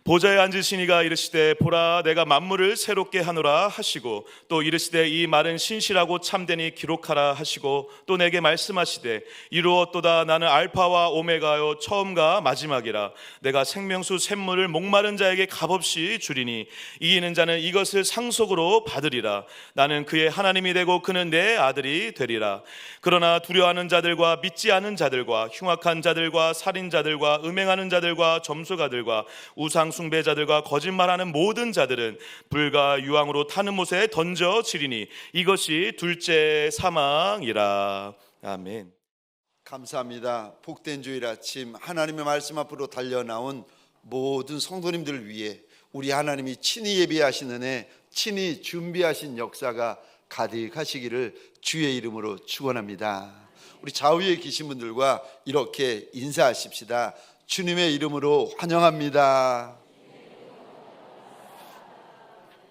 보좌에 앉으시니가 이르시되 보라 내가 만물을 새롭게 하노라 하시고 또 이르시되 이 말은 신실하고 참되니 기록하라 하시고 또 내게 말씀하시되 이루었도다 나는 알파와 오메가요 처음과 마지막이라 내가 생명수 샘물을 목마른 자에게 값없이 주리니 이기는 자는 이것을 상속으로 받으리라. 나는 그의 하나님이 되고 그는 내 아들이 되리라. 그러나 두려워하는 자들과 믿지 않은 자들과 흉악한 자들과 살인자들과 음행하는 자들과 점수가들과 우상 숭배자들과 거짓말하는 모든 자들은 불과 유황으로 타는 못에 던져지리니 이것이 둘째 사망이라. 아멘. 감사합니다. 복된 주일 아침 하나님의 말씀 앞으로 달려나온 모든 성도님들을 위해 우리 하나님이 친히 예비하신 은혜, 친히 준비하신 역사가 가득하시기를 주의 이름으로 축원합니다. 우리 좌우에 계신 분들과 이렇게 인사하십시다. 주님의 이름으로 환영합니다.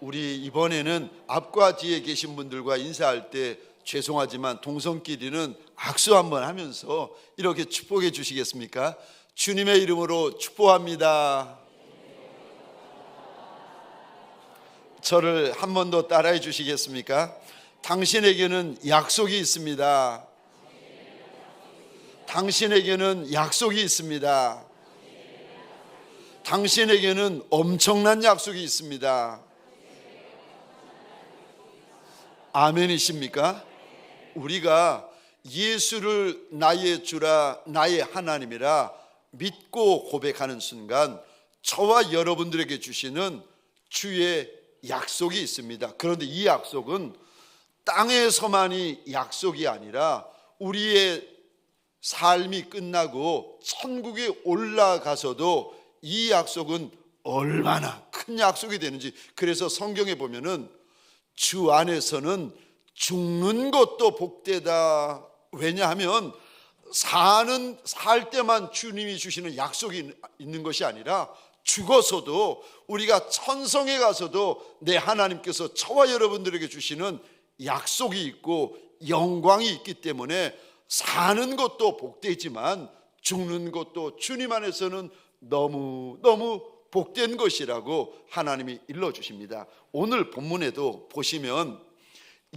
우리 이번에는 앞과 뒤에 계신 분들과 인사할 때 죄송하지만 동성끼리는 악수 한번 하면서 이렇게 축복해 주시겠습니까? 주님의 이름으로 축복합니다. 저를 한 번 더 따라해 주시겠습니까? 당신에게는 약속이 있습니다. 당신에게는 약속이 있습니다. 당신에게는 엄청난 약속이 있습니다. 아멘이십니까? 우리가 예수를 나의 주라 나의 하나님이라 믿고 고백하는 순간 저와 여러분들에게 주시는 주의 약속이 있습니다. 그런데 이 약속은 땅에서만이 약속이 아니라 우리의 삶이 끝나고 천국에 올라가서도 이 약속은 얼마나 큰 약속이 되는지, 그래서 성경에 보면은 주 안에서는 죽는 것도 복되다. 왜냐하면 살 때만 주님이 주시는 약속이 있는 것이 아니라 죽어서도 우리가 천성에 가서도 내 하나님께서 저와 여러분들에게 주시는 약속이 있고 영광이 있기 때문에 사는 것도 복되지만 죽는 것도 주님 안에서는 너무 복된 것이라고 하나님이 일러주십니다. 오늘 본문에도 보시면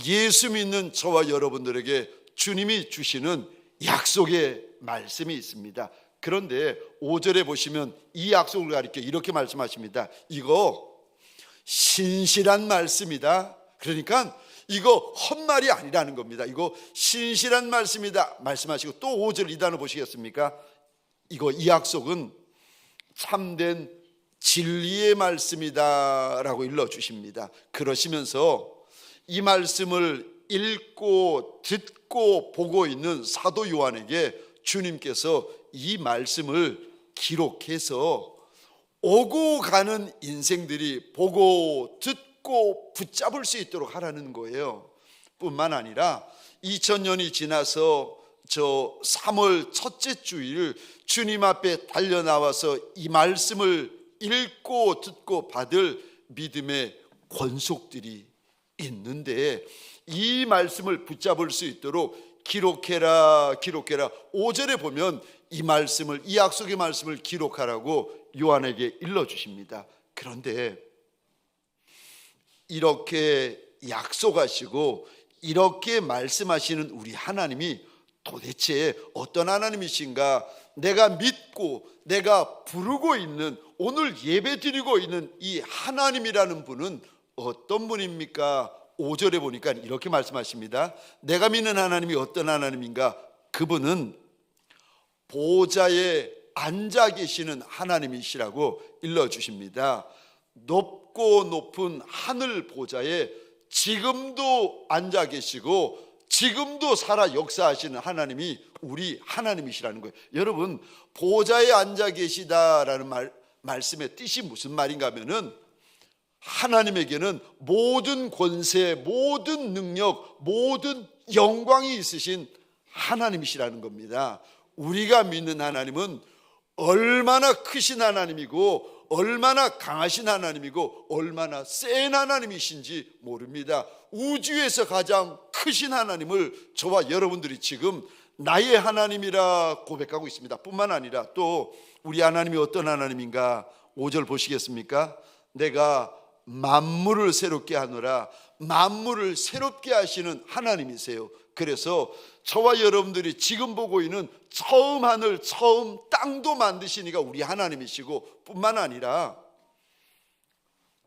예수 믿는 저와 여러분들에게 주님이 주시는 약속의 말씀이 있습니다. 그런데 5절에 보시면 이 약속을 가리켜 이렇게 말씀하십니다. 이거 신실한 말씀이다. 그러니까 이거 헛말이 아니라는 겁니다. 이거 신실한 말씀이다 말씀하시고 또 5절 이 단어 보시겠습니까? 이 약속은 참된 진리의 말씀이다 라고 일러주십니다. 그러시면서 이 말씀을 읽고 듣고 보고 있는 사도 요한에게 주님께서 이 말씀을 기록해서 오고 가는 인생들이 보고 듣고 붙잡을 수 있도록 하라는 거예요. 뿐만 아니라 2000년이 지나서 저 3월 첫째 주일 주님 앞에 달려나와서 이 말씀을 읽고 듣고 받을 믿음의 권속들이 있는데 이 말씀을 붙잡을 수 있도록 기록해라 5절에 보면 이 말씀을, 이 약속의 말씀을 기록하라고 요한에게 일러주십니다. 그런데 이렇게 약속하시고 이렇게 말씀하시는 우리 하나님이 도대체 어떤 하나님이신가? 내가 믿고 내가 부르고 있는, 오늘 예배 드리고 있는 이 하나님이라는 분은 어떤 분입니까? 5절에 보니까 이렇게 말씀하십니다. 내가 믿는 하나님이 어떤 하나님인가? 그분은 보좌에 앉아 계시는 하나님이시라고 일러주십니다. 높고 높은 하늘 보좌에 지금도 앉아 계시고 지금도 살아 역사하시는 하나님이 우리 하나님이시라는 거예요. 여러분, 보좌에 앉아 계시다라는 말씀의 뜻이 무슨 말인가 하면은 하나님에게는 모든 권세, 모든 능력, 모든 영광이 있으신 하나님이시라는 겁니다. 우리가 믿는 하나님은 얼마나 크신 하나님이고 얼마나 강하신 하나님이고 얼마나 센 하나님이신지 모릅니다. 우주에서 가장 크신 하나님을 저와 여러분들이 지금 나의 하나님이라 고백하고 있습니다. 뿐만 아니라 또 우리 하나님이 어떤 하나님인가? 5절 보시겠습니까? 내가 만물을 새롭게 하노라. 만물을 새롭게 하시는 하나님이세요. 그래서 저와 여러분들이 지금 보고 있는 처음 하늘 처음 땅도 만드시니까 우리 하나님이시고, 뿐만 아니라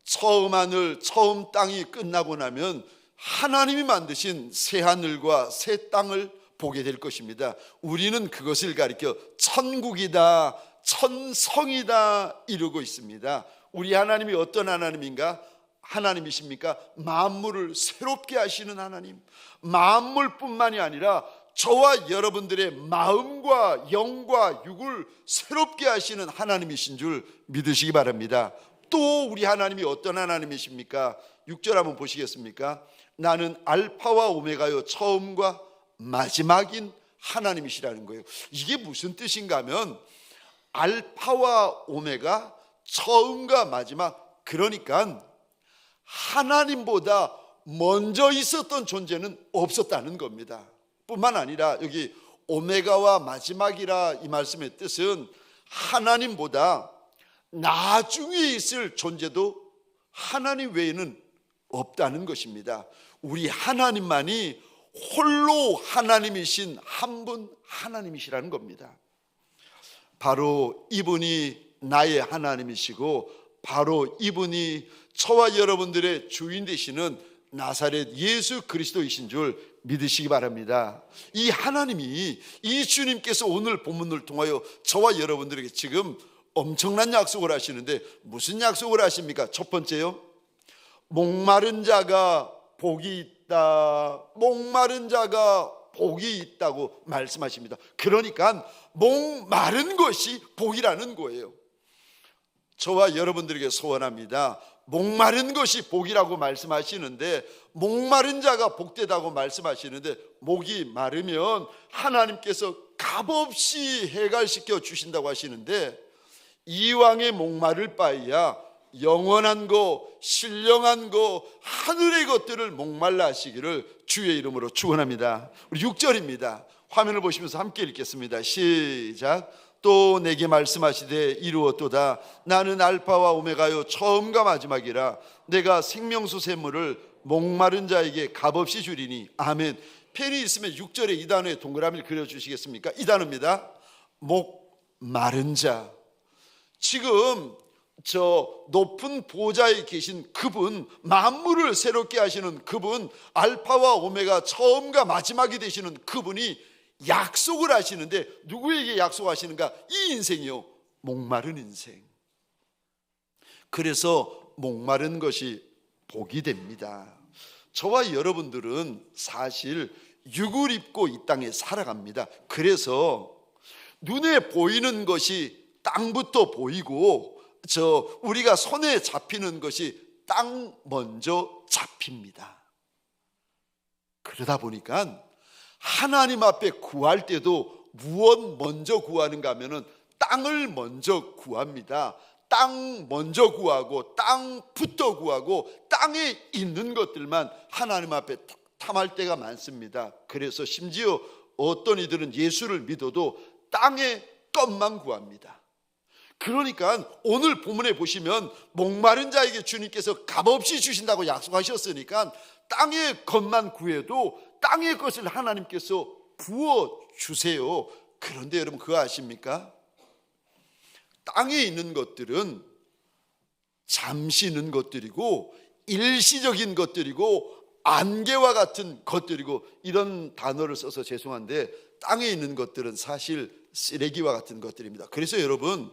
처음 하늘 처음 땅이 끝나고 나면 하나님이 만드신 새 하늘과 새 땅을 보게 될 것입니다. 우리는 그것을 가리켜 천국이다, 천성이다 이러고 있습니다. 우리 하나님이 어떤 하나님이십니까? 만물을 새롭게 하시는 하나님. 만물뿐만이 아니라 저와 여러분들의 마음과 영과 육을 새롭게 하시는 하나님이신 줄 믿으시기 바랍니다. 또 우리 하나님이 어떤 하나님이십니까? 6절 한번 보시겠습니까? 나는 알파와 오메가요, 처음과 마지막인 하나님이시라는 거예요. 이게 무슨 뜻인가 하면 알파와 오메가, 처음과 마지막, 그러니까 하나님보다 먼저 있었던 존재는 없었다는 겁니다. 뿐만 아니라 여기 오메가와 마지막이라 이 말씀의 뜻은 하나님보다 나중에 있을 존재도 하나님 외에는 없다는 것입니다. 우리 하나님만이 홀로 하나님이신 한 분 하나님이시라는 겁니다. 바로 이분이 나의 하나님이시고, 바로 이분이 저와 여러분들의 주인 되시는 나사렛 예수 그리스도이신 줄 믿으시기 바랍니다. 이 하나님이, 이 주님께서 오늘 본문을 통하여 저와 여러분들에게 지금 엄청난 약속을 하시는데, 무슨 약속을 하십니까? 첫 번째요, 목마른 자가 복이 있다, 목마른 자가 복이 있다고 말씀하십니다. 그러니까 목마른 것이 복이라는 거예요. 저와 여러분들에게 소원합니다. 목마른 것이 복이라고 말씀하시는데, 목마른 자가 복되다고 말씀하시는데, 목이 마르면 하나님께서 값없이 해갈시켜 주신다고 하시는데, 이왕에 목마를 바에야 영원한 거, 신령한 거, 하늘의 것들을 목말라 하시기를 주의 이름으로 축원합니다. 우리 6절입니다. 화면을 보시면서 함께 읽겠습니다. 시작. 또 내게 말씀하시되 이루었도다. 나는 알파와 오메가요, 처음과 마지막이라. 내가 생명수 샘물을 목마른 자에게 값없이 주리니. 아멘. 펜이 있으면 6절에 이 단어의 동그라미를 그려주시겠습니까? 이 단어입니다. 목마른 자. 지금 저 높은 보좌에 계신 그분, 만물을 새롭게 하시는 그분, 알파와 오메가 처음과 마지막이 되시는 그분이 약속을 하시는데, 누구에게 약속하시는가? 이 인생이요, 목마른 인생. 그래서 목마른 것이 복이 됩니다. 저와 여러분들은 사실 육을 입고 이 땅에 살아갑니다. 그래서 눈에 보이는 것이 땅부터 보이고, 우리가 손에 잡히는 것이 땅 먼저 잡힙니다. 그러다 보니까 하나님 앞에 구할 때도 무엇 먼저 구하는가 하면은 땅을 먼저 구합니다. 땅 먼저 구하고, 땅부터 구하고, 땅에 있는 것들만 하나님 앞에 탐할 때가 많습니다. 그래서 심지어 어떤 이들은 예수를 믿어도 땅의 것만 구합니다. 그러니까 오늘 본문에 보시면 목마른 자에게 주님께서 값없이 주신다고 약속하셨으니까 땅의 것만 구해도 땅의 것을 하나님께서 부어주세요. 그런데 여러분 그거 아십니까? 땅에 있는 것들은 잠시 있는 것들이고, 일시적인 것들이고, 안개와 같은 것들이고, 이런 단어를 써서 죄송한데 땅에 있는 것들은 사실 쓰레기와 같은 것들입니다. 그래서 여러분,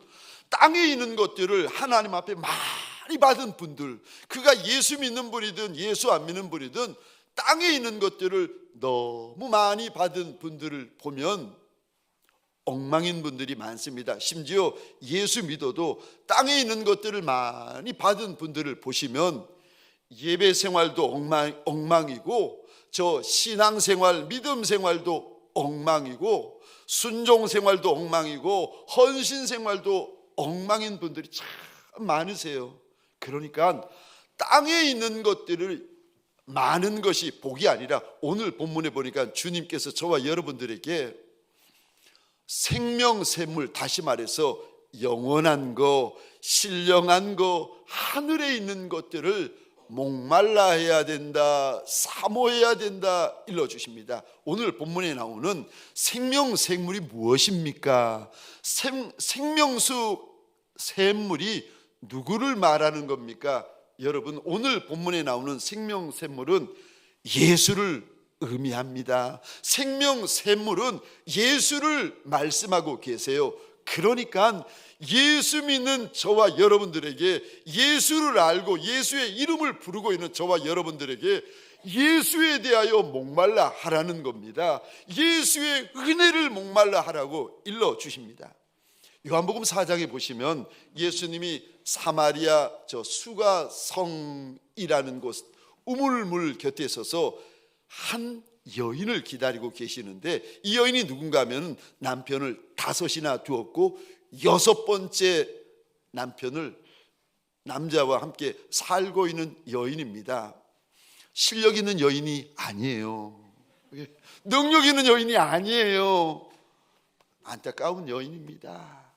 땅에 있는 것들을 하나님 앞에 많이 받은 분들, 그가 예수 믿는 분이든 예수 안 믿는 분이든 땅에 있는 것들을 너무 많이 받은 분들을 보면 엉망인 분들이 많습니다. 심지어 예수 믿어도 땅에 있는 것들을 많이 받은 분들을 보시면 예배 생활도 엉망이고, 저 신앙생활, 믿음 생활도 엉망이고, 순종 생활도 엉망이고, 헌신 생활도 엉망인 분들이 참 많으세요. 그러니까 땅에 있는 것들을 많은 것이 복이 아니라, 오늘 본문에 보니까 주님께서 저와 여러분들에게 생명샘물, 다시 말해서 영원한 거, 신령한 거, 하늘에 있는 것들을 목말라 해야 된다, 사모해야 된다 일러주십니다. 오늘 본문에 나오는 생명샘물이 무엇입니까? 생명수 샘물이 누구를 말하는 겁니까? 여러분, 오늘 본문에 나오는 생명샘물은 예수를 의미합니다. 생명샘물은 예수를 말씀하고 계세요. 그러니까 예수 믿는 저와 여러분들에게, 예수를 알고 예수의 이름을 부르고 있는 저와 여러분들에게 예수에 대하여 목말라 하라는 겁니다. 예수의 은혜를 목말라 하라고 일러주십니다. 요한복음 4장에 보시면 예수님이 사마리아 저 수가성이라는 곳 우물물 곁에 서서 한 여인을 기다리고 계시는데, 이 여인이 누군가 하면 남편을 5이나 두었고 6번째 남편을 남자와 함께 살고 있는 여인입니다. 실력 있는 여인이 아니에요. 능력 있는 여인이 아니에요. 안타까운 여인입니다.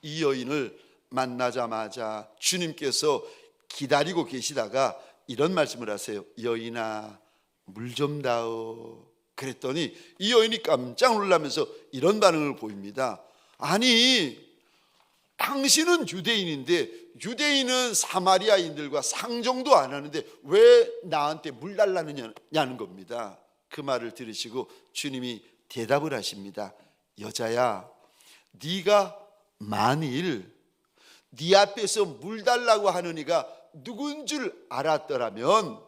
이 여인을 만나자마자 주님께서 기다리고 계시다가 이런 말씀을 하세요. 여인아, 물 좀 다오. 그랬더니 이 여인이 깜짝 놀라면서 이런 반응을 보입니다. 아니, 당신은 유대인인데 유대인은 사마리아인들과 상종도 안 하는데 왜 나한테 물 달라느냐는 겁니다. 그 말을 들으시고 주님이 대답을 하십니다. 여자야, 네가 만일 네 앞에서 물 달라고 하는 이가 누군 줄 알았더라면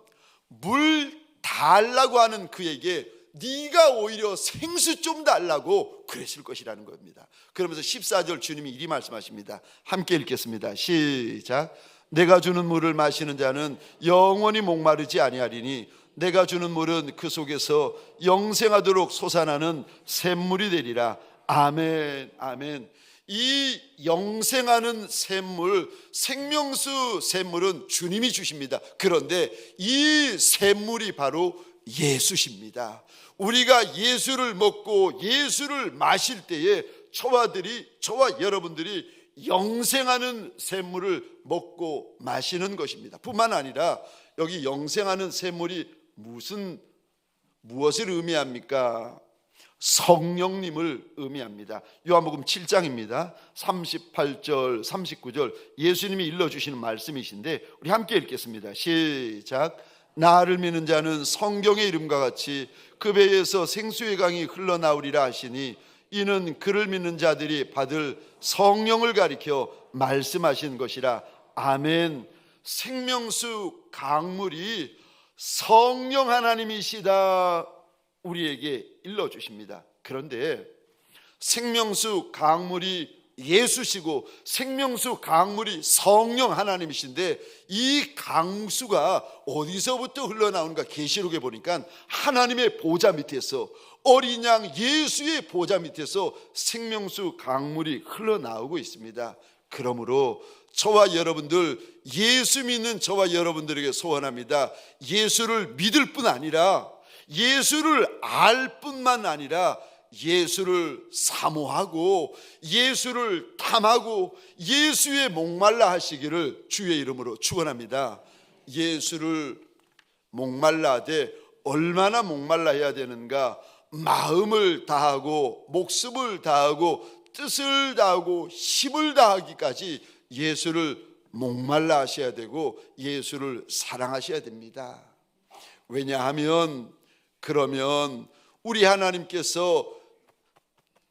물 달라고 하는 그에게 네가 오히려 생수 좀 달라고 그랬을 것이라는 겁니다. 그러면서 14절 주님이 이리 말씀하십니다. 함께 읽겠습니다. 시작. 내가 주는 물을 마시는 자는 영원히 목마르지 아니하리니 내가 주는 물은 그 속에서 영생하도록 솟아나는 샘물이 되리라. 아멘, 아멘. 이 영생하는 샘물, 생명수 샘물은 주님이 주십니다. 그런데 이 샘물이 바로 예수십니다. 우리가 예수를 먹고 예수를 마실 때에 저와 여러분들이 영생하는 샘물을 먹고 마시는 것입니다. 뿐만 아니라 여기 영생하는 샘물이 무엇을 의미합니까? 성령님을 의미합니다. 요한복음 7장입니다. 38절 39절 예수님이 일러주시는 말씀이신데 우리 함께 읽겠습니다. 시작. 나를 믿는 자는 성경의 이름과 같이 그 배에서 생수의 강이 흘러나오리라 하시니 이는 그를 믿는 자들이 받을 성령을 가리켜 말씀하신 것이라. 아멘. 생명수 강물이 성령 하나님이시다 우리에게 일러주십니다. 그런데 생명수 강물이 예수시고 생명수 강물이 성령 하나님이신데 이 강수가 어디서부터 흘러나오는가? 계시록에 보니까 하나님의 보좌 밑에서, 어린 양 예수의 보좌 밑에서 생명수 강물이 흘러나오고 있습니다. 그러므로 저와 여러분들, 예수 믿는 저와 여러분들에게 소원합니다. 예수를 믿을 뿐 아니라, 예수를 알 뿐만 아니라 예수를 사모하고 예수를 탐하고 예수의 목말라 하시기를 주의 이름으로 축원합니다. 예수를 목말라 하되 얼마나 목말라 해야 되는가? 마음을 다하고 목숨을 다하고 뜻을 다하고 힘을 다하기까지 예수를 목말라 하셔야 되고 예수를 사랑하셔야 됩니다. 왜냐하면 그러면 우리 하나님께서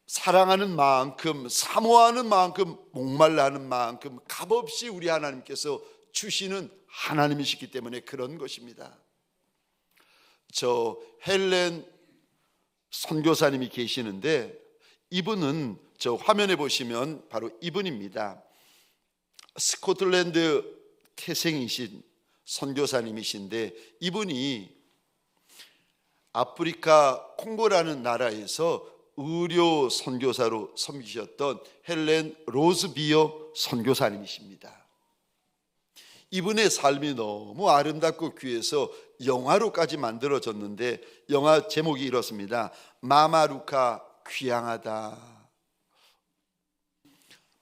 사랑하는 만큼, 사모하는 만큼, 목말라 하는 만큼 값없이 우리 하나님께서 주시는 하나님이시기 때문에 그런 것입니다. 저 헬렌 선교사님이 계시는데 이분은 저 화면에 보시면 바로 이분입니다. 스코틀랜드 태생이신 선교사님이신데 이분이 아프리카 콩고라는 나라에서 의료 선교사로 섬기셨던 헬렌 로즈비어 선교사님이십니다. 이분의 삶이 너무 아름답고 귀해서 영화로까지 만들어졌는데 영화 제목이 이렇습니다. 마마루카 귀향하다.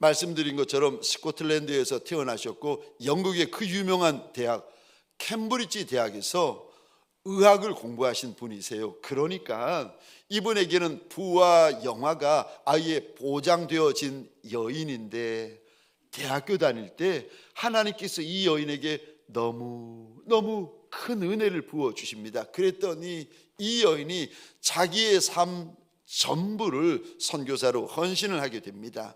말씀드린 것처럼 스코틀랜드에서 태어나셨고 영국의 그 유명한 대학 캠브리지 대학에서 의학을 공부하신 분이세요. 그러니까 이분에게는 부와 영화가 아예 보장되어진 여인인데 대학교 다닐 때 하나님께서 이 여인에게 너무 큰 은혜를 부어주십니다. 그랬더니 이 여인이 자기의 삶 전부를 선교사로 헌신을 하게 됩니다.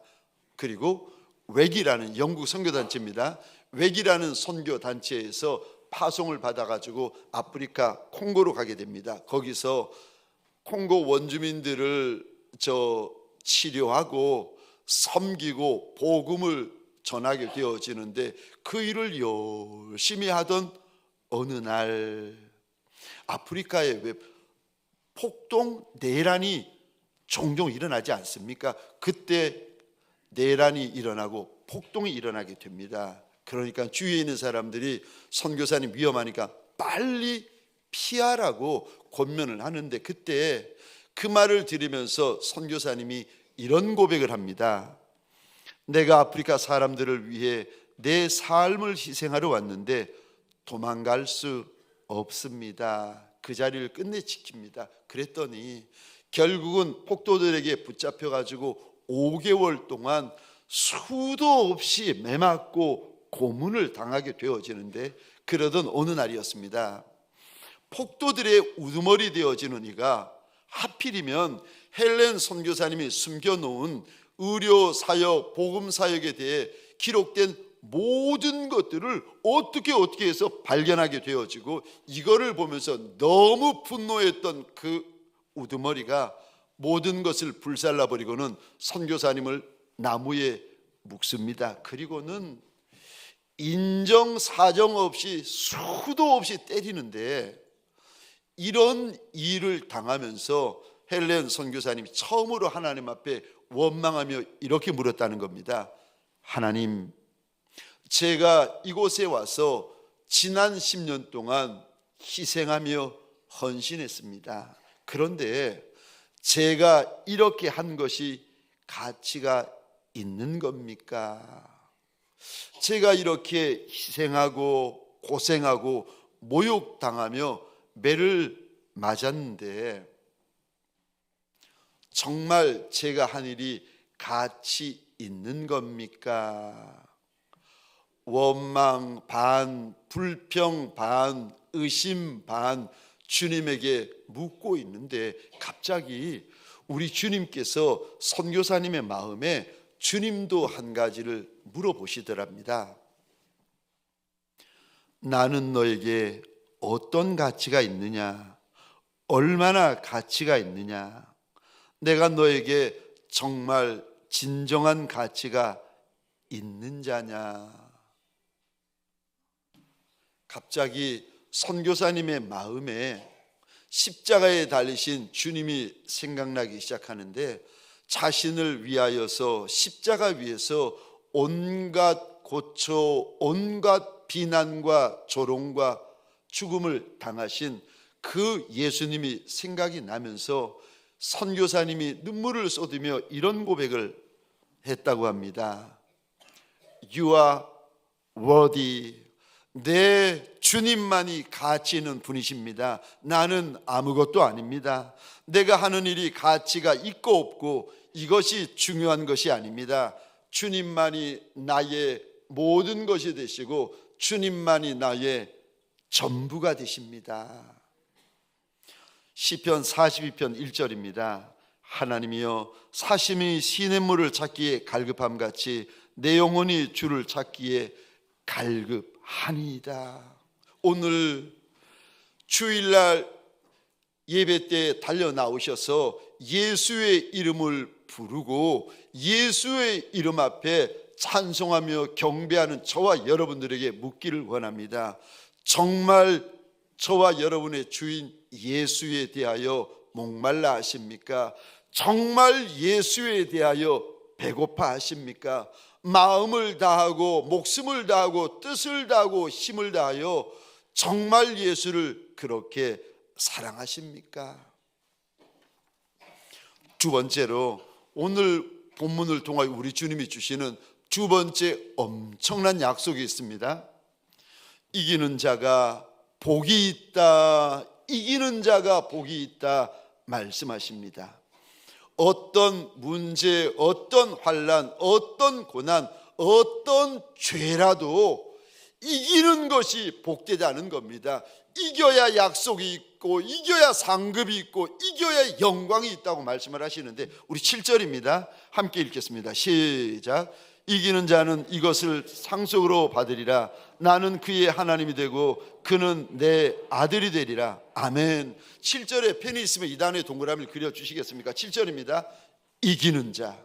그리고 웩이라는 영국 선교단체입니다. 웩이라는 선교단체에서 파송을 받아가지고 아프리카 콩고로 가게 됩니다. 거기서 콩고 원주민들을 치료하고 섬기고 복음을 전하게 되어지는데 그 일을 열심히 하던 어느 날 아프리카에 왜 폭동 내란이 종종 일어나지 않습니까? 그때 내란이 일어나고 폭동이 일어나게 됩니다. 그러니까 주위에 있는 사람들이 선교사님 위험하니까 빨리 피하라고 권면을 하는데 그때 그 말을 들으면서 선교사님이 이런 고백을 합니다. 내가 아프리카 사람들을 위해 내 삶을 희생하러 왔는데 도망갈 수 없습니다. 그 자리를 끝내 지킵니다. 그랬더니 결국은 폭도들에게 붙잡혀가지고 5개월 동안 수도 없이 매맞고 고문을 당하게 되어지는데 그러던 어느 날이었습니다. 폭도들의 우두머리 되어지는 이가 하필이면 헬렌 선교사님이 숨겨놓은 의료사역, 복음사역에 대해 기록된 모든 것들을 어떻게 해서 발견하게 되어지고 이거를 보면서 너무 분노했던 그 우두머리가 모든 것을 불살라버리고는 선교사님을 나무에 묶습니다. 그리고는 인정사정 없이 수도 없이 때리는데 이런 일을 당하면서 헬렌 선교사님이 처음으로 하나님 앞에 원망하며 이렇게 물었다는 겁니다. 하나님, 제가 이곳에 와서 지난 10년 동안 희생하며 헌신했습니다. 그런데 제가 이렇게 한 것이 가치가 있는 겁니까? 제가 이렇게 희생하고 고생하고 모욕당하며 매를 맞았는데 정말 제가 한 일이 가치 있는 겁니까? 원망 반, 불평 반, 의심 반 주님에게 묻고 있는데 갑자기 우리 주님께서 선교사님의 마음에 주님도 한 가지를 물어보시더랍니다. 나는 너에게 어떤 가치가 있느냐? 얼마나 가치가 있느냐? 내가 너에게 정말 진정한 가치가 있는 자냐? 갑자기 선교사님의 마음에 십자가에 달리신 주님이 생각나기 시작하는데 자신을 위하여서 십자가 위에서 온갖 고초, 온갖 비난과 조롱과 죽음을 당하신 그 예수님이 생각이 나면서 선교사님이 눈물을 쏟으며 이런 고백을 했다고 합니다. You are worthy. 내 주님만이 가치 있는 분이십니다. 나는 아무것도 아닙니다. 내가 하는 일이 가치가 있고 없고 이것이 중요한 것이 아닙니다. 주님만이 나의 모든 것이 되시고 주님만이 나의 전부가 되십니다. 시편 42편 1절입니다. 하나님이여 사심이 시냇물을 찾기에 갈급함 같이 내 영혼이 주를 찾기에 갈급하니이다. 오늘 주일날 예배 때 달려 나오셔서 예수의 이름을 부르고 예수의 이름 앞에 찬송하며 경배하는 저와 여러분들에게 묻기를 원합니다. 정말 저와 여러분의 주인 예수에 대하여 목말라 하십니까? 정말 예수에 대하여 배고파 하십니까? 마음을 다하고 목숨을 다하고 뜻을 다하고 힘을 다하여 정말 예수를 그렇게 사랑하십니까? 두 번째로 오늘 본문을 통하여 우리 주님이 주시는 두 번째 엄청난 약속이 있습니다. 이기는 자가 복이 있다, 이기는 자가 복이 있다 말씀하십니다. 어떤 문제, 어떤 환난, 어떤 고난, 어떤 죄라도 이기는 것이 복되다는 겁니다. 이겨야 약속이 있고, 이겨야 상급이 있고, 이겨야 영광이 있다고 말씀을 하시는데, 우리 7절입니다. 함께 읽겠습니다. 시작. 이기는 자는 이것을 상속으로 받으리라. 나는 그의 하나님이 되고 그는 내 아들이 되리라. 아멘. 7절에 펜이 있으면 이 단어의 동그라미를 그려주시겠습니까? 7절입니다. 이기는 자.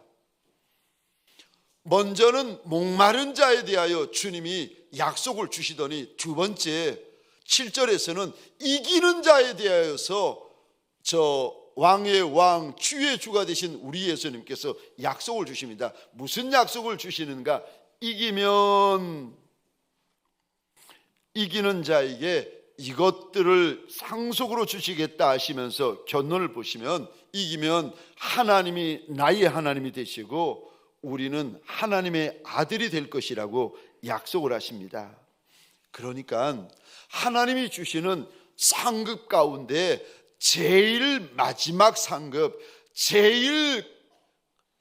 먼저는 목마른 자에 대하여 주님이 약속을 주시더니, 두 번째 7절에서는 이기는 자에 대하여서 저 왕의 왕, 주의 주가 되신 우리 예수님께서 약속을 주십니다. 무슨 약속을 주시는가? 이기면 이기는 자에게 이것들을 상속으로 주시겠다 하시면서 견론을 보시면, 이기면 하나님이 나의 하나님이 되시고 우리는 하나님의 아들이 될 것이라고 약속을 하십니다. 그러니까 하나님이 주시는 상급 가운데 제일 마지막 상급, 제일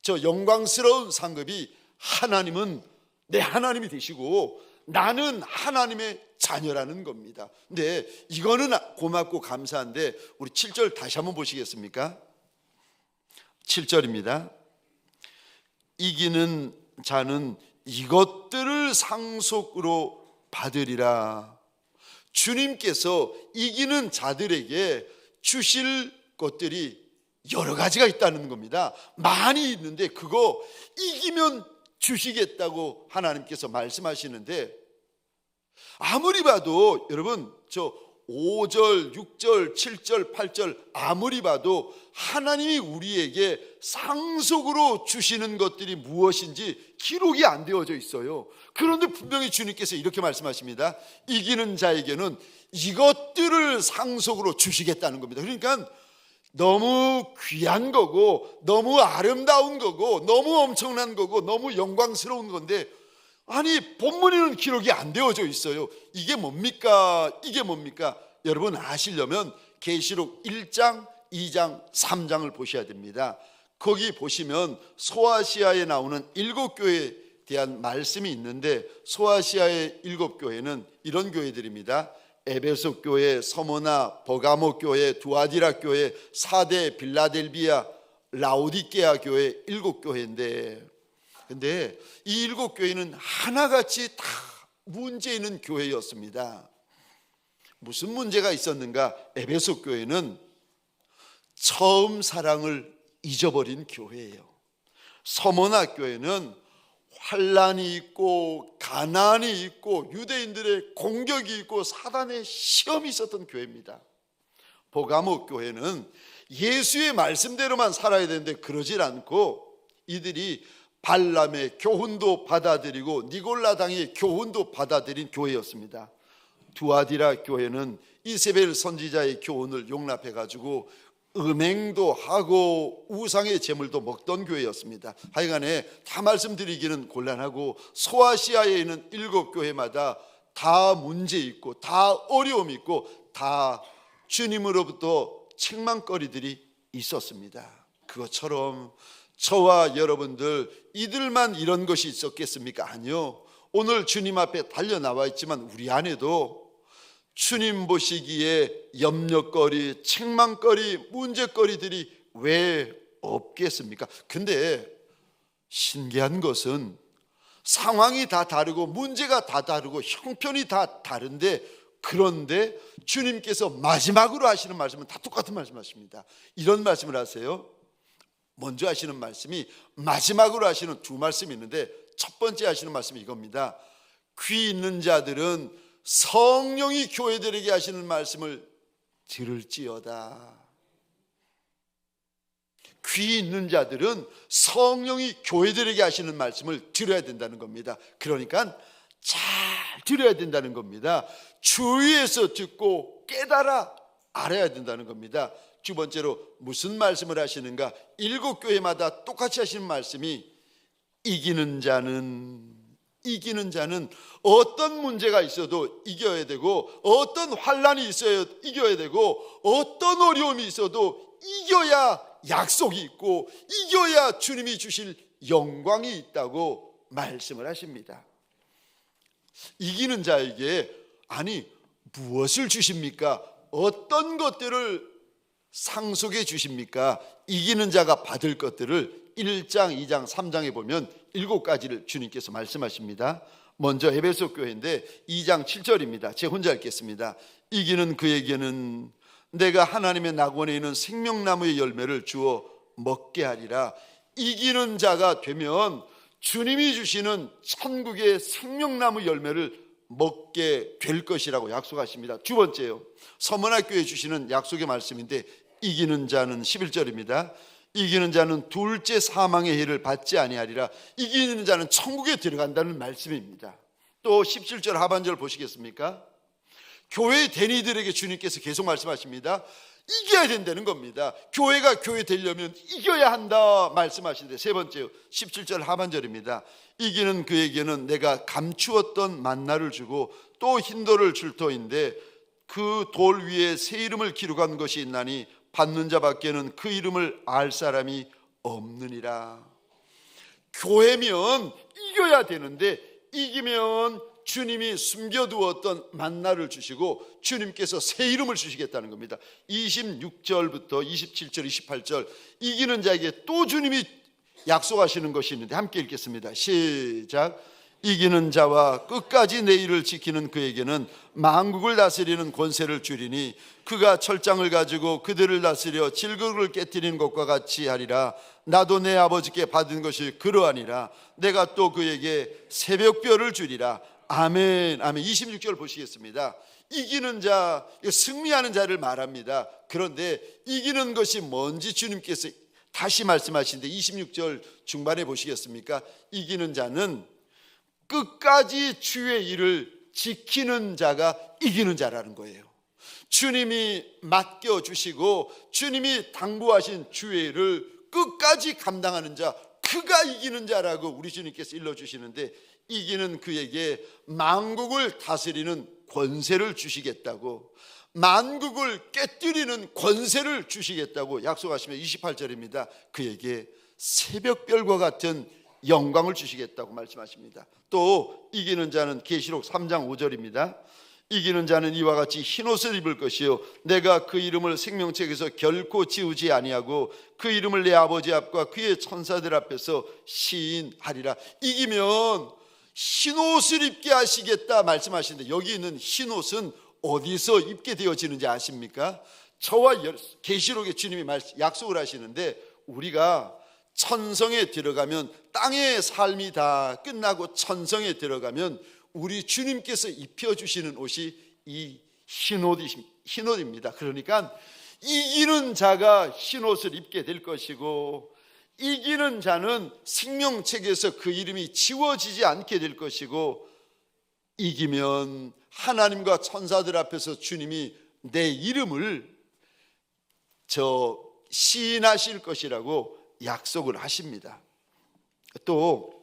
영광스러운 상급이, 하나님은 내 하나님이 되시고 나는 하나님의 자녀라는 겁니다. 근데 이거는 고맙고 감사한데, 우리 7절 다시 한번 보시겠습니까? 7절입니다. 이기는 자는 이것들을 상속으로 받으리라. 주님께서 이기는 자들에게 주실 것들이 여러 가지가 있다는 겁니다. 많이 있는데 그거 이기면 주시겠다고 하나님께서 말씀하시는데, 아무리 봐도 여러분, 저 5절, 6절, 7절, 8절 아무리 봐도 하나님이 우리에게 상속으로 주시는 것들이 무엇인지 기록이 안 되어져 있어요. 그런데 분명히 주님께서 이렇게 말씀하십니다. 이기는 자에게는 이것들을 상속으로 주시겠다는 겁니다. 그러니까 너무 귀한 거고, 너무 아름다운 거고, 너무 엄청난 거고, 너무 영광스러운 건데, 아니 본문에는 기록이 안 되어져 있어요. 이게 뭡니까? 이게 뭡니까? 여러분 아시려면 계시록 1장, 2장, 3장을 보셔야 됩니다. 거기 보시면 소아시아에 나오는 7교회에 대한 말씀이 있는데, 소아시아의 7교회는 이런 교회들입니다. 에베소 교회, 서모나, 버가모 교회, 두아디라 교회, 사대, 빌라델비아, 라오디게아 교회 7교회인데, 근데 이 7교회는 하나같이 다 문제 있는 교회였습니다. 무슨 문제가 있었는가? 에베소 교회는 처음 사랑을 잊어버린 교회예요. 서머나 교회는 환란이 있고 가난이 있고 유대인들의 공격이 있고 사단의 시험이 있었던 교회입니다. 버가모 교회는 예수의 말씀대로만 살아야 되는데 그러질 않고, 이들이 발람의 교훈도 받아들이고 니골라당의 교훈도 받아들인 교회였습니다. 두아디라 교회는 이세벨 선지자의 교훈을 용납해가지고 음행도 하고 우상의 제물도 먹던 교회였습니다. 하여간에 다 말씀드리기는 곤란하고, 소아시아에 있는 7교회마다 다 문제 있고 다 어려움이 있고 다 주님으로부터 책망거리들이 있었습니다. 그것처럼 저와 여러분들, 이들만 이런 것이 있었겠습니까? 아니요. 오늘 주님 앞에 달려나와 있지만 우리 안에도 주님 보시기에 염려거리, 책망거리, 문제거리들이 왜 없겠습니까? 근데 신기한 것은 상황이 다 다르고 문제가 다 다르고 형편이 다 다른데, 그런데 주님께서 마지막으로 하시는 말씀은 다 똑같은 말씀하십니다. 이런 말씀을 하세요. 먼저 하시는 말씀이, 마지막으로 하시는 두 말씀이 있는데, 첫 번째 하시는 말씀이 이겁니다. 귀 있는 자들은 성령이 교회들에게 하시는 말씀을 들을지어다. 귀 있는 자들은 성령이 교회들에게 하시는 말씀을 들어야 된다는 겁니다. 그러니까 잘 들어야 된다는 겁니다. 주위에서 듣고 깨달아 알아야 된다는 겁니다. 두 번째로 무슨 말씀을 하시는가? 7교회마다 똑같이 하시는 말씀이 이기는 자는 어떤 문제가 있어도 이겨야 되고, 어떤 환난이 있어야 이겨야 되고, 어떤 어려움이 있어도 이겨야 약속이 있고, 이겨야 주님이 주실 영광이 있다고 말씀을 하십니다. 이기는 자에게 무엇을 주십니까? 어떤 것들을 상속해 주십니까? 이기는 자가 받을 것들을 1장, 2장, 3장에 보면 7가지를 주님께서 말씀하십니다. 먼저 에베소 교회인데 2장 7절입니다. 제가 혼자 읽겠습니다. 이기는 그에게는 내가 하나님의 낙원에 있는 생명나무의 열매를 주어 먹게 하리라. 이기는 자가 되면 주님이 주시는 천국의 생명나무 열매를 먹게 될 것이라고 약속하십니다. 두 번째요, 서문학교에 주시는 약속의 말씀인데 이기는 자는 11절입니다. 이기는 자는 둘째 사망의 해를 받지 아니하리라. 이기는 자는 천국에 들어간다는 말씀입니다. 또 17절 하반절 보시겠습니까? 교회 대리들에게 주님께서 계속 말씀하십니다. 이겨야 된다는 겁니다. 교회가 교회 되려면 이겨야 한다 말씀하시는데, 세 번째요, 17절 하반절입니다. 이기는 그에게는 내가 감추었던 만나를 주고 또 흰돌을 줄 터인데 그 돌 위에 새 이름을 기록한 것이 있나니 받는 자밖에는 그 이름을 알 사람이 없느니라. 교회면 이겨야 되는데, 이기면 주님이 숨겨두었던 만나를 주시고 주님께서 새 이름을 주시겠다는 겁니다. 26절부터 27절, 28절 이기는 자에게 또 주님이 약속하시는 것이 있는데 함께 읽겠습니다. 시작. 이기는 자와 끝까지 내 일을 지키는 그에게는 만국을 다스리는 권세를 주리니 그가 철장을 가지고 그들을 다스려 질그릇을 깨뜨리는 것과 같이 하리라. 나도 내 아버지께 받은 것이 그러하니라. 내가 또 그에게 새벽별을 주리라. 아멘, 아멘. 26절 보시겠습니다. 이기는 자, 승리하는 자를 말합니다. 그런데 이기는 것이 뭔지 주님께서 다시 말씀하시는데 26절 중반에 보시겠습니까? 이기는 자는 끝까지 주의 일을 지키는 자가 이기는 자라는 거예요. 주님이 맡겨주시고 주님이 당부하신 주의 일을 끝까지 감당하는 자, 그가 이기는 자라고 우리 주님께서 일러주시는데, 이기는 그에게 만국을 다스리는 권세를 주시겠다고, 만국을 깨뜨리는 권세를 주시겠다고 약속하시며 28절입니다. 그에게 새벽별과 같은 영광을 주시겠다고 말씀하십니다. 또 이기는 자는 계시록 3장 5절입니다. 이기는 자는 이와 같이 흰옷을 입을 것이요 내가 그 이름을 생명책에서 결코 지우지 아니하고 그 이름을 내 아버지 앞과 그의 천사들 앞에서 시인하리라. 이기면 흰옷을 입게 하시겠다 말씀하시는데, 여기 있는 흰옷은 어디서 입게 되어지는지 아십니까? 저와 계시록에 주님이 약속을 하시는데, 우리가 천성에 들어가면, 땅의 삶이 다 끝나고 천성에 들어가면 우리 주님께서 입혀주시는 옷이 이 흰옷입니다. 그러니까 이기는 자가 흰옷을 입게 될 것이고, 이기는 자는 생명책에서 그 이름이 지워지지 않게 될 것이고, 이기면 하나님과 천사들 앞에서 주님이 내 이름을 시인하실 것이라고 약속을 하십니다. 또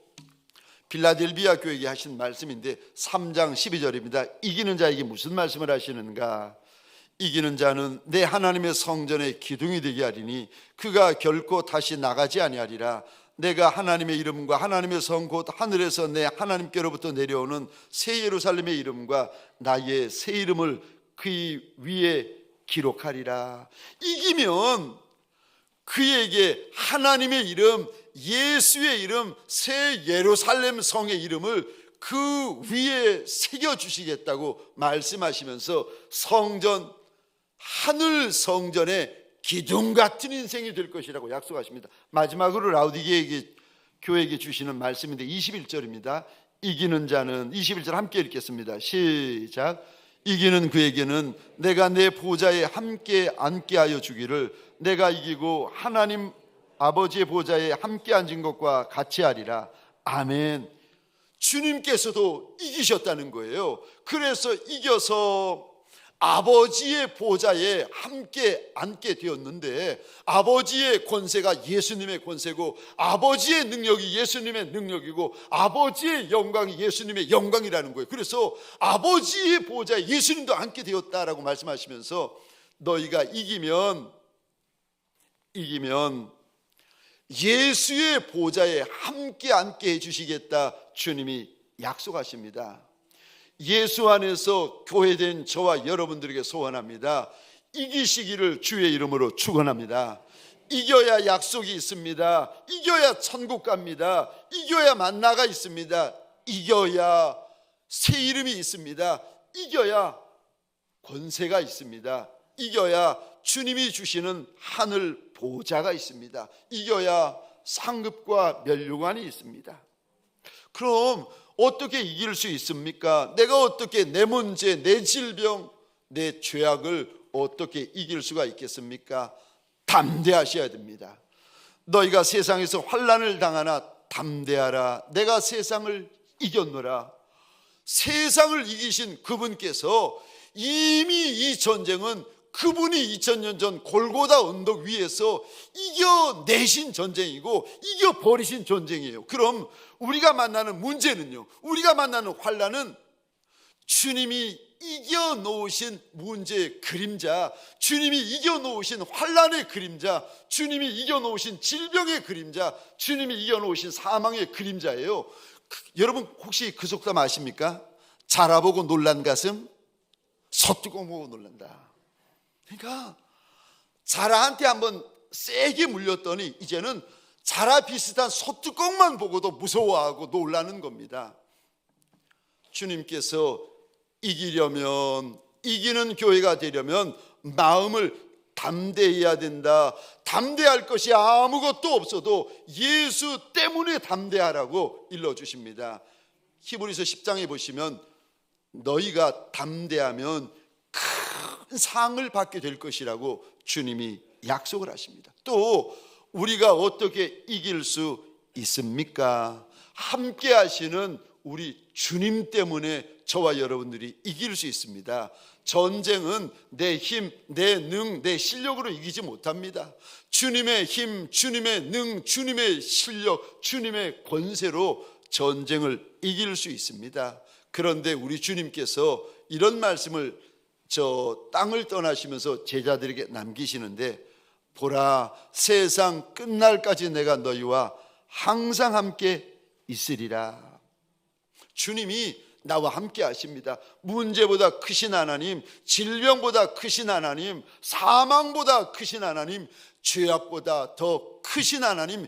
빌라델비아 교회에게 하신 말씀인데 3장 12절입니다. 이기는 자에게 무슨 말씀을 하시는가? 이기는 자는 내 하나님의 성전의 기둥이 되게 하리니 그가 결코 다시 나가지 아니하리라. 내가 하나님의 이름과 하나님의 성 곧 하늘에서 내 하나님께로부터 내려오는 새 예루살렘의 이름과 나의 새 이름을 그 위에 기록하리라. 이기면 그에게 하나님의 이름, 예수의 이름, 새 예루살렘 성의 이름을 그 위에 새겨주시겠다고 말씀하시면서 성전, 하늘 성전의 기둥 같은 인생이 될 것이라고 약속하십니다. 마지막으로 라우디게아 교회에게 주시는 말씀인데 21절입니다. 이기는 자는, 21절 함께 읽겠습니다. 시작. 이기는 그에게는 내가 내 보좌에 함께 앉게 하여 주기를 내가 이기고 하나님 아버지의 보좌에 함께 앉은 것과 같이 하리라. 아멘. 주님께서도 이기셨다는 거예요. 그래서 이겨서 아버지의 보좌에 함께 앉게 되었는데, 아버지의 권세가 예수님의 권세고, 아버지의 능력이 예수님의 능력이고, 아버지의 영광이 예수님의 영광이라는 거예요. 그래서 아버지의 보좌에 예수님도 앉게 되었다라고 말씀하시면서, 너희가 이기면 예수의 보좌에 함께 앉게 해주시겠다 주님이 약속하십니다. 예수 안에서 교회된 저와 여러분들에게 소원합니다. 이기시기를 주의 이름으로 축원합니다. 이겨야 약속이 있습니다. 이겨야 천국 갑니다. 이겨야 만나가 있습니다. 이겨야 새 이름이 있습니다. 이겨야 권세가 있습니다. 이겨야 주님이 주시는 하늘 보좌가 있습니다. 이겨야 상급과 면류관이 있습니다. 그럼 어떻게 이길 수 있습니까? 내가 어떻게 내 문제, 내 질병, 내 죄악을 어떻게 이길 수가 있겠습니까? 담대하셔야 됩니다. 너희가 세상에서 환난을 당하나 담대하라. 내가 세상을 이겼노라. 세상을 이기신 그분께서 이미 이 전쟁은 그분이 2000년 전 골고다 언덕 위에서 이겨내신 전쟁이고 이겨버리신 전쟁이에요. 그럼 우리가 만나는 문제는요, 우리가 만나는 환난은 주님이 이겨놓으신 문제의 그림자, 주님이 이겨놓으신 환난의 그림자, 주님이 이겨놓으신 질병의 그림자, 주님이 이겨놓으신 사망의 그림자예요. 여러분 혹시 그 속담 아십니까? 자라보고 놀란 가슴 솥뚜껑 보고 놀란다. 그러니까 자라한테 한번 세게 물렸더니 이제는 자라 비슷한 솥뚜껑만 보고도 무서워하고 놀라는 겁니다. 주님께서 이기려면, 이기는 교회가 되려면 마음을 담대해야 된다. 담대할 것이 아무것도 없어도 예수 때문에 담대하라고 일러주십니다. 히브리서 10장에 보시면 너희가 담대하면 큰 상을 받게 될 것이라고 주님이 약속을 하십니다. 또 우리가 어떻게 이길 수 있습니까? 함께 하시는 우리 주님 때문에 저와 여러분들이 이길 수 있습니다. 전쟁은 내 힘, 내 능, 내 실력으로 이기지 못합니다. 주님의 힘, 주님의 능, 주님의 실력, 주님의 권세로 전쟁을 이길 수 있습니다. 그런데 우리 주님께서 이런 말씀을 땅을 떠나시면서 제자들에게 남기시는데, 보라, 세상 끝날까지 내가 너희와 항상 함께 있으리라. 주님이 나와 함께 하십니다. 문제보다 크신 하나님, 질병보다 크신 하나님, 사망보다 크신 하나님, 죄악보다 더 크신 하나님,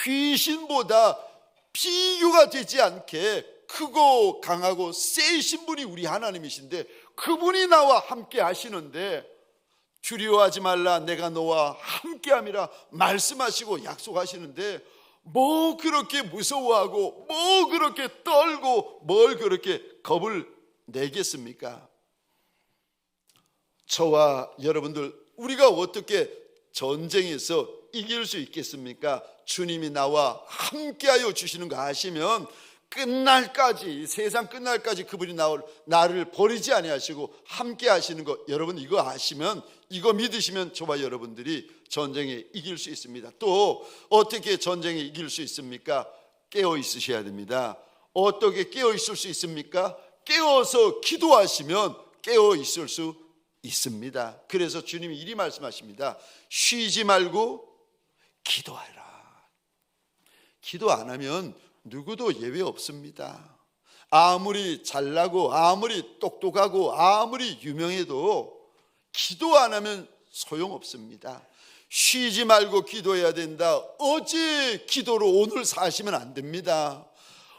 귀신보다 비교가 되지 않게 크고 강하고 세신 분이 우리 하나님이신데, 그분이 나와 함께 하시는데 두려워하지 말라, 내가 너와 함께함이라 말씀하시고 약속하시는데, 뭐 그렇게 무서워하고 뭐 그렇게 떨고 뭘 그렇게 겁을 내겠습니까? 저와 여러분들, 우리가 어떻게 전쟁에서 이길 수 있겠습니까? 주님이 나와 함께하여 주시는 거 아시면 끝날까지, 세상 끝날까지 그분이 나를 버리지 아니하시고 함께 하시는 거, 여러분 이거 아시면, 이거 믿으시면 저와 여러분들이 전쟁에 이길 수 있습니다. 또 어떻게 전쟁에 이길 수 있습니까? 깨어 있으셔야 됩니다. 어떻게 깨어 있을 수 있습니까? 깨어서 기도하시면 깨어 있을 수 있습니다. 그래서 주님이 이리 말씀하십니다. 쉬지 말고 기도하라. 기도 안 하면 누구도 예외 없습니다. 아무리 잘나고 아무리 똑똑하고 아무리 유명해도 기도 안 하면 소용없습니다. 쉬지 말고 기도해야 된다. 어제 기도로 오늘 사시면 안 됩니다.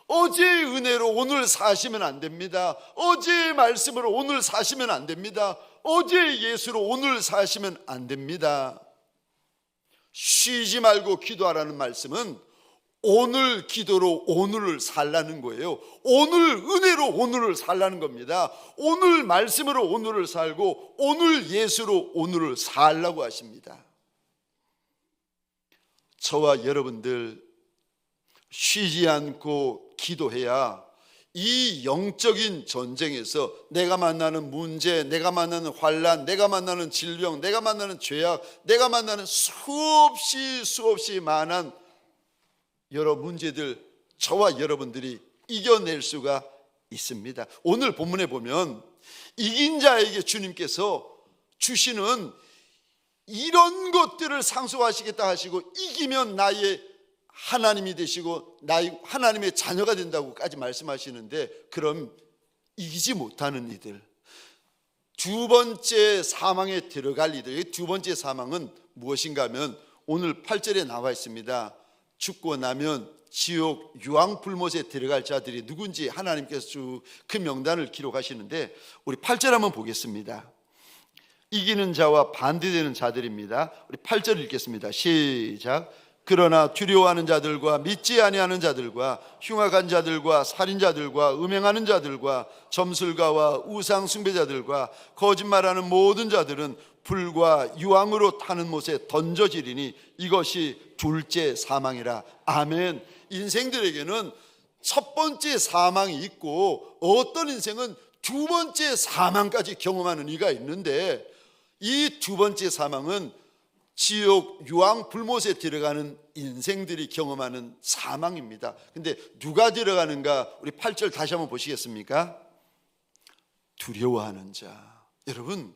어제 은혜로 오늘 사시면 안 됩니다. 어제 말씀으로 오늘 사시면 안 됩니다. 어제 예수로 오늘 사시면 안 됩니다. 쉬지 말고 기도하라는 말씀은 오늘 기도로 오늘을 살라는 거예요. 오늘 은혜로 오늘을 살라는 겁니다. 오늘 말씀으로 오늘을 살고 오늘 예수로 오늘을 살라고 하십니다. 저와 여러분들 쉬지 않고 기도해야 이 영적인 전쟁에서 내가 만나는 문제, 내가 만나는 환난, 내가 만나는 질병, 내가 만나는 죄악, 내가 만나는 수없이 많은 여러 문제들, 저와 여러분들이 이겨낼 수가 있습니다. 오늘 본문에 보면 이긴 자에게 주님께서 주시는 이런 것들을 상속하시겠다 하시고, 이기면 나의 하나님이 되시고 나의 하나님의 자녀가 된다고까지 말씀하시는데, 그럼 이기지 못하는 이들, 두 번째 사망에 들어갈 이들, 두 번째 사망은 무엇인가 하면 오늘 8절에 나와 있습니다. 죽고 나면 지옥 유황불못에 들어갈 자들이 누군지 하나님께서 쭉 그 명단을 기록하시는데, 우리 8절 한번 보겠습니다. 이기는 자와 반대되는 자들입니다. 우리 8절 읽겠습니다. 시작. 그러나 두려워하는 자들과 믿지 아니하는 자들과 흉악한 자들과 살인자들과 음행하는 자들과 점술가와 우상 숭배자들과 거짓말하는 모든 자들은 불과 유황으로 타는 못에 던져지리니 이것이 둘째 사망이라. 아멘. 인생들에게는 첫 번째 사망이 있고, 어떤 인생은 두 번째 사망까지 경험하는 이가 있는데, 이 두 번째 사망은 지옥 유황 불못에 들어가는 인생들이 경험하는 사망입니다. 근데 누가 들어가는가? 우리 8절 다시 한번 보시겠습니까? 두려워하는 자. 여러분,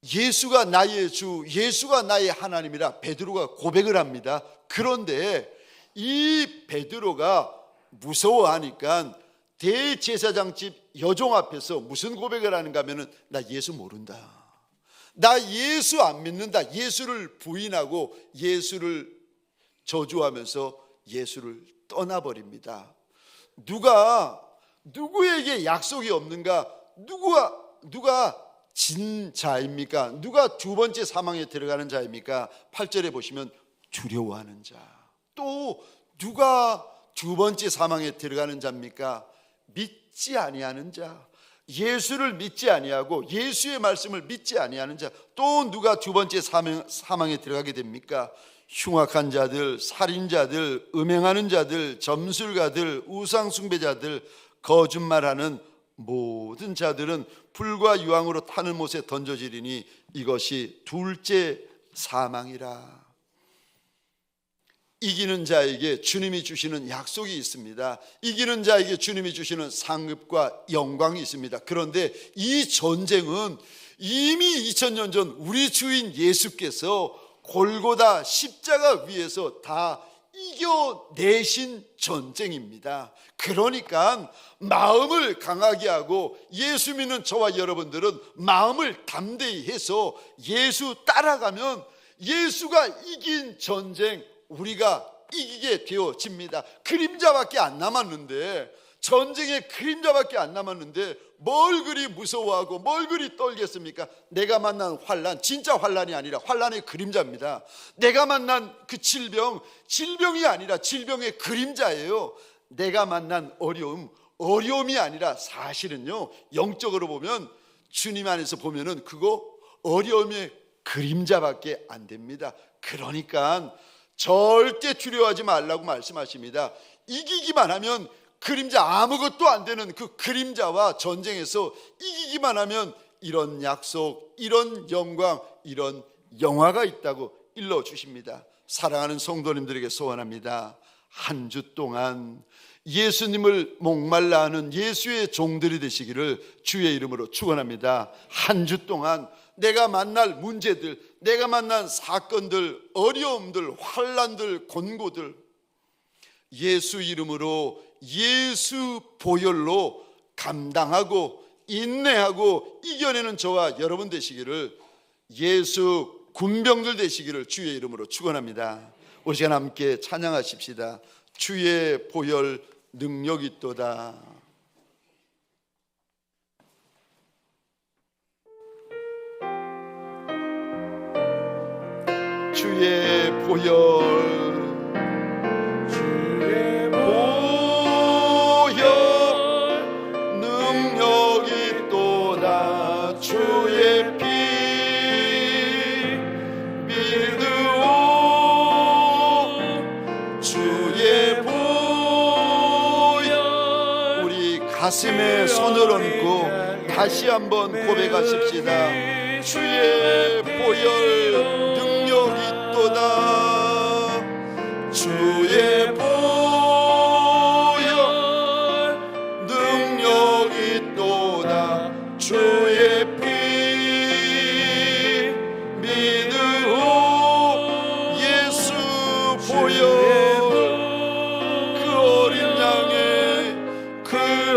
예수가 나의 주, 예수가 나의 하나님이라 베드로가 고백을 합니다. 그런데 이 베드로가 무서워하니까 대제사장 집 여종 앞에서 무슨 고백을 하는가 하면은, 나 예수 모른다, 나 예수 안 믿는다, 예수를 부인하고 예수를 저주하면서 예수를 떠나버립니다. 누구에게 약속이 없는가? 누가 진 자입니까? 누가 두 번째 사망에 들어가는 자입니까? 8절에 보시면 두려워하는 자. 또 누가 두 번째 사망에 들어가는 자입니까? 믿지 아니하는 자. 예수를 믿지 아니하고 예수의 말씀을 믿지 아니하는 자. 또 누가 두 번째 사망에 들어가게 됩니까? 흉악한 자들, 살인자들, 음행하는 자들, 점술가들, 우상 숭배자들, 거짓말하는 모든 자들은 불과 유황으로 타는 못에 던져지리니 이것이 둘째 사망이라. 이기는 자에게 주님이 주시는 약속이 있습니다. 이기는 자에게 주님이 주시는 상급과 영광이 있습니다. 그런데 이 전쟁은 이미 2000년 전 우리 주인 예수께서 골고다 십자가 위에서 다 이겨내신 전쟁입니다. 그러니까 마음을 강하게 하고 예수 믿는 저와 여러분들은 마음을 담대히 해서 예수 따라가면 예수가 이긴 전쟁 우리가 이기게 되어집니다. 그림자밖에 안 남았는데, 전쟁의 그림자밖에 안 남았는데 뭘 그리 무서워하고 뭘 그리 떨겠습니까? 내가 만난 환난, 진짜 환난이 아니라 환난의 그림자입니다. 내가 만난 그 질병이 아니라 질병의 그림자예요. 내가 만난 어려움이 아니라 사실은요, 영적으로 보면, 주님 안에서 보면은 그거 어려움의 그림자밖에 안 됩니다. 그러니까 절대 두려워하지 말라고 말씀하십니다. 이기기만 하면 그림자, 아무것도 안 되는 그 그림자와 전쟁에서 이기기만 하면 이런 약속, 이런 영광, 이런 영화가 있다고 일러주십니다. 사랑하는 성도님들에게 소원합니다. 한 주 동안 예수님을 목말라 하는 예수의 종들이 되시기를 주의 이름으로 축원합니다. 한 주 동안 내가 만날 문제들, 내가 만난 사건들, 어려움들, 환난들, 곤고들 예수 이름으로, 예수 보혈로 감당하고 인내하고 이겨내는 저와 여러분 되시기를, 예수 군병들 되시기를 주의 이름으로 축원합니다. 우리 시간 함께 찬양하십시다. 주의 보혈 능력이 있도다. 주의 보혈, 주의 보혈 능력이 있도다. 주의 피 믿으오. 주의 보혈 가슴에 손을 얹고 다시 한번 고백하십시다. 주의 보혈 능력이 있도다. 주의 보혈 능력이 있도다. 주의 피 믿으오. 예수 보혈 그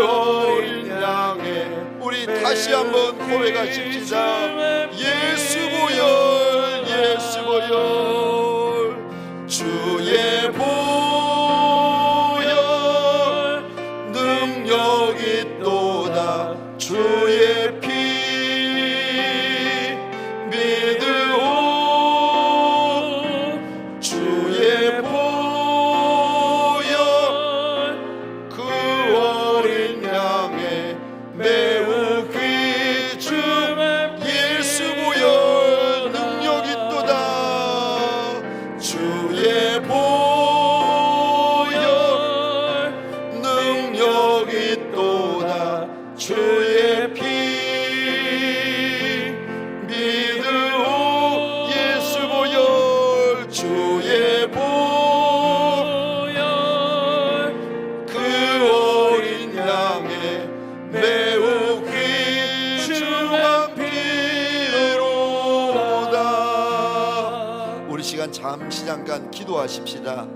어린 양의 우리 다시 한번 고백하십시다. 예수 보혈 예수 보혈 주의 보혈 능력이 있도다. 주의 피 믿으오. 주의 보혈 그 어린 양의 매우 귀중 예수 보혈 능력 있도다. 주의 보혈 능력 있도다. 주의 피 믿으오. 예수 보혈 주의 보혈 그 어린 양의 매우 귀중한 피로다. 우리 시간 잠시 잠깐 기도하십시다.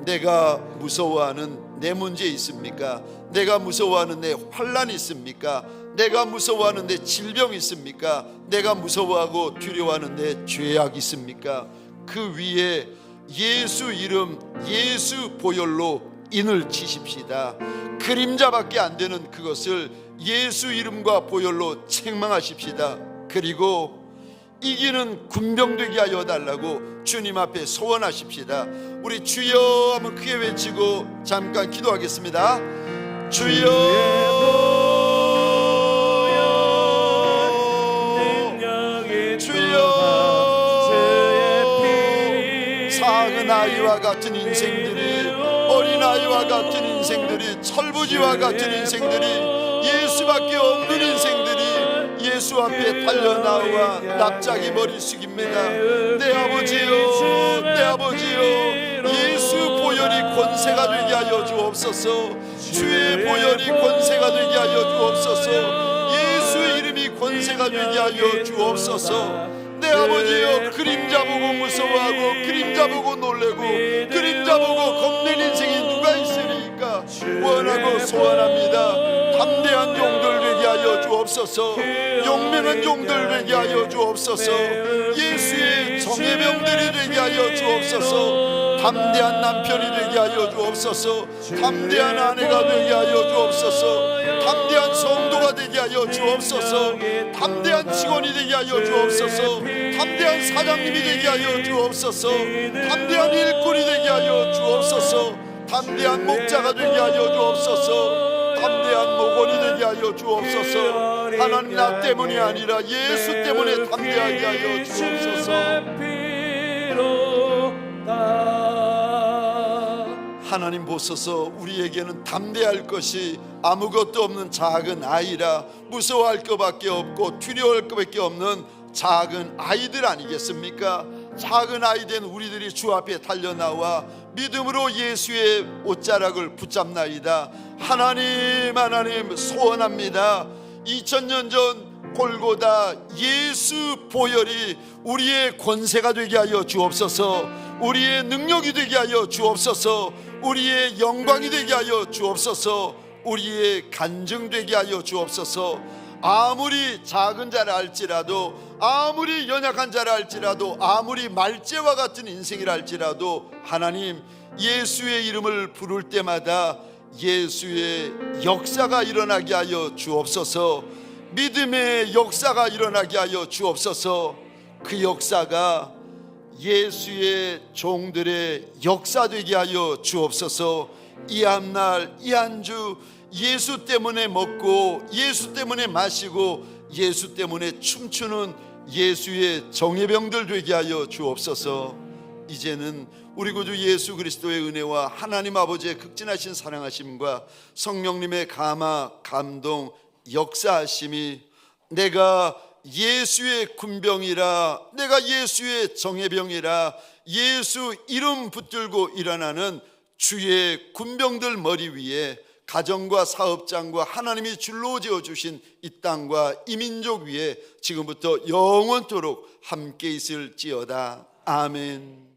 내가 무서워하는 내 문제 있습니까? 내가 무서워하는 내 환난이 있습니까? 내가 무서워하는 내 질병이 있습니까? 내가 무서워하고 두려워하는 내 죄악이 있습니까? 그 위에 예수 이름 예수 보혈로 인을 치십시다. 그림자밖에 안 되는 그것을 예수 이름과 보혈로 책망하십시다. 그리고 이기는 군병 되게 하여 달라고 주님 앞에 소원하십시다. 우리 주여 한번 크게 외치고 잠깐 기도하겠습니다. 주여 주여 작은 아이와 같은 인생들이 어린아이와 같은 인생들이 철부지와 같은 인생들이 예수밖에 없는 인생들이 예수 앞에 달려나와 납작이 머리 숙입니다. 내 아버지요 내 아버지요 예수 보혈이 권세가 되게 하여 주옵소서. 주의 보혈이 권세가 되게 하여 주옵소서. 예수 이름이 권세가 되게 하여 주옵소서. 내 아버지여 그림자 보고 무서워하고 그림자 보고 놀래고 그림자 보고 겁낸 인생이 누가 있으리까 원하고 소원합니다. 담대한 종들 되게 하여 주옵소서. 용맹한 종들 되게 하여 주옵소서. 예수의 정예병들이 되게 하여 주옵소서. 담대한 남편이 되게 하여 주옵소서. 담대한 아내가 되게 하여 주옵소서. 담대한 성도가 되게 하여 주옵소서. 담대한 직원이 되게 하여 주옵소서. 담대한 사장님이 되게 하여 주옵소서. 담대한 일꾼이 되게 하여 주옵소서. 담대한 목자가 되게 하여 주옵소서. 담대한 목원이 되게 하여 주옵소서. 하나님 나 때문이 아니라 예수 때문에 담대하게 하여 주옵소서. 하나님 보소서. 우리에게는 담대할 것이 아무것도 없는 작은 아이라 무서워할 것밖에 없고 두려워할 것밖에 없는 작은 아이들 아니겠습니까? 작은 아이 된 우리들이 주 앞에 달려나와 믿음으로 예수의 옷자락을 붙잡나이다. 하나님 소원합니다. 2000년 전 골고다 예수 보혈이 우리의 권세가 되게 하여 주옵소서. 우리의 능력이 되게 하여 주옵소서. 우리의 영광이 되게 하여 주옵소서. 우리의 간증 되게 하여 주옵소서. 아무리 작은 자라 할지라도 아무리 연약한 자라 할지라도 아무리 말재와 같은 인생이라 할지라도 하나님 예수의 이름을 부를 때마다 예수의 역사가 일어나게 하여 주옵소서. 믿음의 역사가 일어나게 하여 주옵소서. 그 역사가 예수의 종들의 역사 되게 하여 주옵소서. 이 한날 이 한 주 예수 때문에 먹고 예수 때문에 마시고 예수 때문에 춤추는 예수의 정예병들 되게 하여 주옵소서. 이제는 우리 구주 예수 그리스도의 은혜와 하나님 아버지의 극진하신 사랑하심과 성령님의 감화, 감동, 역사하심이 내가 예수의 군병이라, 내가 예수의 정예병이라, 예수 이름 붙들고 일어나는 주의 군병들 머리 위에 가정과 사업장과 하나님이 줄로 지어주신 이 땅과 이 민족 위에 지금부터 영원토록 함께 있을지어다. 아멘.